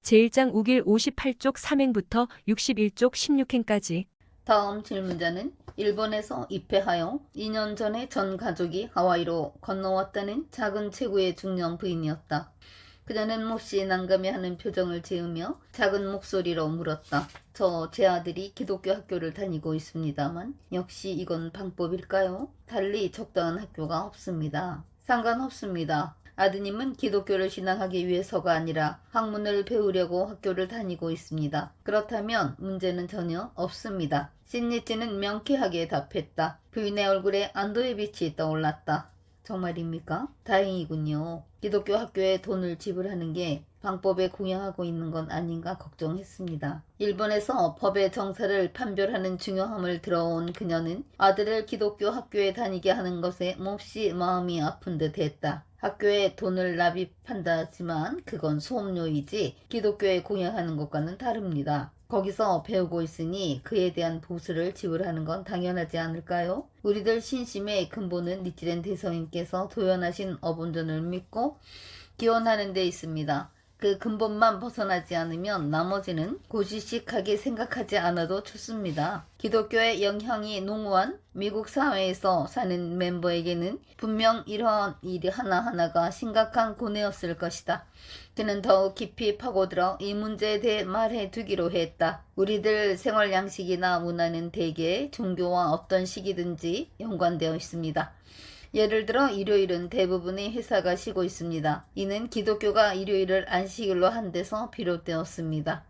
제1장 우길 58쪽 3행부터 61쪽 16행까지. 다음 질문자는 일본에서 입회하여 2년 전에 전 가족이 하와이로 건너왔다는 작은 체구의 중년 부인이었다. 그녀는 몹시 난감해하는 표정을 지으며 작은 목소리로 물었다. 제 아들이 기독교 학교를 다니고 있습니다만 역시 이건 방법일까요? 달리 적당한 학교가 없습니다. 상관없습니다. 아드님은 기독교를 신앙하기 위해서가 아니라 학문을 배우려고 학교를 다니고 있습니다. 그렇다면 문제는 전혀 없습니다. 신니찌는 명쾌하게 답했다. 부인의 얼굴에 안도의 빛이 떠올랐다. 정말입니까? 다행이군요. 기독교 학교에 돈을 지불하는 게 방법에 공양하고 있는 건 아닌가 걱정했습니다. 일본에서 법의 정사를 판별하는 중요함을 들어온 그녀는 아들을 기독교 학교에 다니게 하는 것에 몹시 마음이 아픈 듯 했다. 학교에 돈을 납입한다지만 그건 수업료이지 기독교에 공양하는 것과는 다릅니다. 거기서 배우고 있으니 그에 대한 보수를 지불하는 건 당연하지 않을까요? 우리들 신심의 근본은 니찌렌 대성인께서 도연하신 어본전을 믿고 기원하는 데 있습니다. 그 근본만 벗어나지 않으면 나머지는 고지식하게 생각하지 않아도 좋습니다. 기독교의 영향이 농후한 미국 사회에서 사는 멤버에게는 분명 이러한 일 하나하나가 심각한 고뇌였을 것이다. 그는 더욱 깊이 파고들어 이 문제에 대해 말해두기로 했다. 우리들 생활 양식이나 문화는 대개 종교와 어떤 시기든지 연관되어 있습니다. 예를 들어 일요일은 대부분의 회사가 쉬고 있습니다. 이는 기독교가 일요일을 안식일로 한 데서 비롯되었습니다.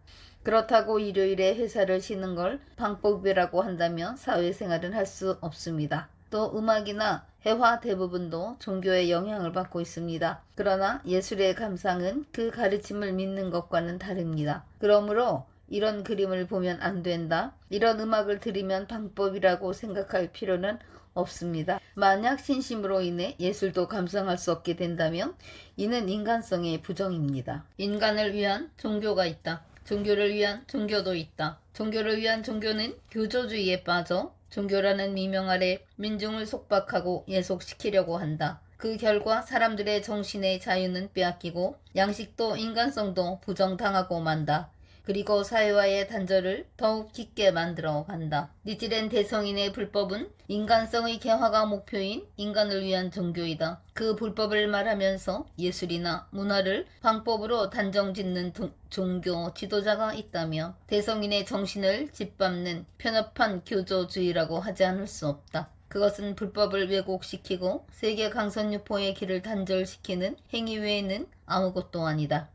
그렇다고 일요일에 회사를 쉬는 걸 방법이라고 한다면 사회생활은 할 수 없습니다. 또 음악이나 회화 대부분도 종교의 영향을 받고 있습니다. 그러나 예술의 감상은 그 가르침을 믿는 것과는 다릅니다. 그러므로 이런 그림을 보면 안 된다. 이런 음악을 들으면 방법이라고 생각할 필요는 없습니다. 만약 신심으로 인해 예술도 감상할 수 없게 된다면 이는 인간성의 부정입니다. 인간을 위한 종교가 있다. 종교를 위한 종교도 있다. 종교를 위한 종교는 교조주의에 빠져 종교라는 미명 아래 민중을 속박하고 예속시키려고 한다. 그 결과 사람들의 정신의 자유는 빼앗기고 양식도 인간성도 부정당하고 만다. 그리고 사회와의 단절을 더욱 깊게 만들어 간다. 니찌렌 대성인의 불법은 인간성의 개화가 목표인 인간을 위한 종교이다. 그 불법을 말하면서 예술이나 문화를 방법으로 단정짓는 종교 지도자가 있다며 대성인의 정신을 짓밟는 편협한 교조주의라고 하지 않을 수 없다. 그것은 불법을 왜곡시키고 세계 강선유포의 길을 단절시키는 행위 외에는 아무것도 아니다.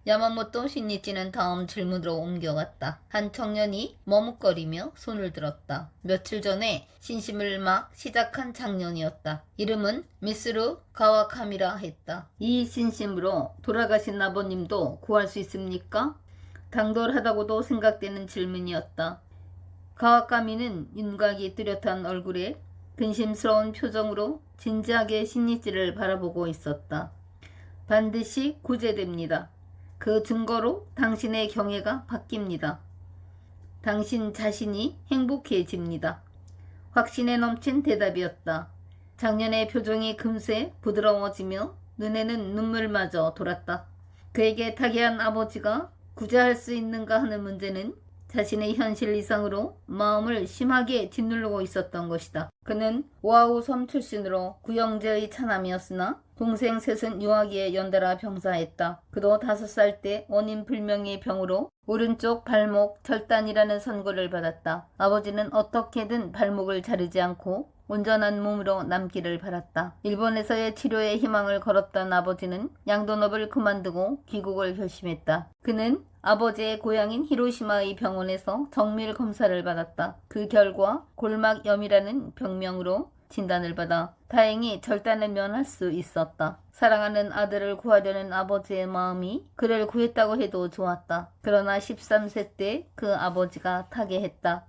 야마모토 신니찌는 다음 질문으로 옮겨갔다. 한 청년이 머뭇거리며 손을 들었다. 며칠 전에 신심을 막 시작한 장년이었다. 이름은 미스루 가와카미라 했다. 이 신심으로 돌아가신 아버님도 구할 수 있습니까? 당돌하다고도 생각되는 질문이었다. 가와카미는 윤곽이 뚜렷한 얼굴에 근심스러운 표정으로 진지하게 신니찌를 바라보고 있었다. 반드시 구제됩니다. 그 증거로 당신의 경애가 바뀝니다. 당신 자신이 행복해집니다. 확신에 넘친 대답이었다. 장년의 표정이 금세 부드러워지며 눈에는 눈물마저 돌았다. 그에게 타계한 아버지가 구제할 수 있는가 하는 문제는 자신의 현실 이상으로 마음을 심하게 짓누르고 있었던 것이다. 그는 오아후 섬 출신으로 구형제의 차남이었으나 동생 셋은 유아기에 연달아 병사했다. 그도 5살 때 원인 불명의 병으로 오른쪽 발목 절단이라는 선고를 받았다. 아버지는 어떻게든 발목을 자르지 않고 온전한 몸으로 남기를 바랐다. 일본에서의 치료에 희망을 걸었던 아버지는 양돈업을 그만두고 귀국을 결심했다. 그는 아버지의 고향인 히로시마의 병원에서 정밀 검사를 받았다. 그 결과 골막염이라는 병명으로 진단을 받아 다행히 절단을 면할 수 있었다. 사랑하는 아들을 구하려는 아버지의 마음이 그를 구했다고 해도 좋았다. 그러나 13세 때 그 아버지가 타계했다.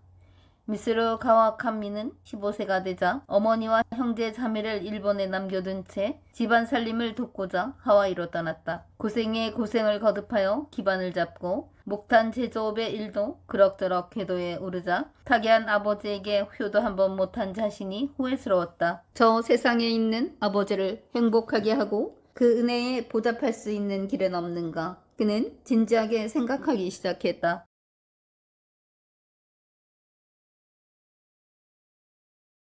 미스루 가와카미는 15세가 되자 어머니와 형제 자매를 일본에 남겨둔 채 집안 살림을 돕고자 하와이로 떠났다. 고생에 고생을 거듭하여 기반을 잡고 목탄 제조업의 일도 그럭저럭 궤도에 오르자 타계한 아버지에게 효도 한번 못한 자신이 후회스러웠다. 저 세상에 있는 아버지를 행복하게 하고 그 은혜에 보답할 수 있는 길은 없는가? 그는 진지하게 생각하기 시작했다.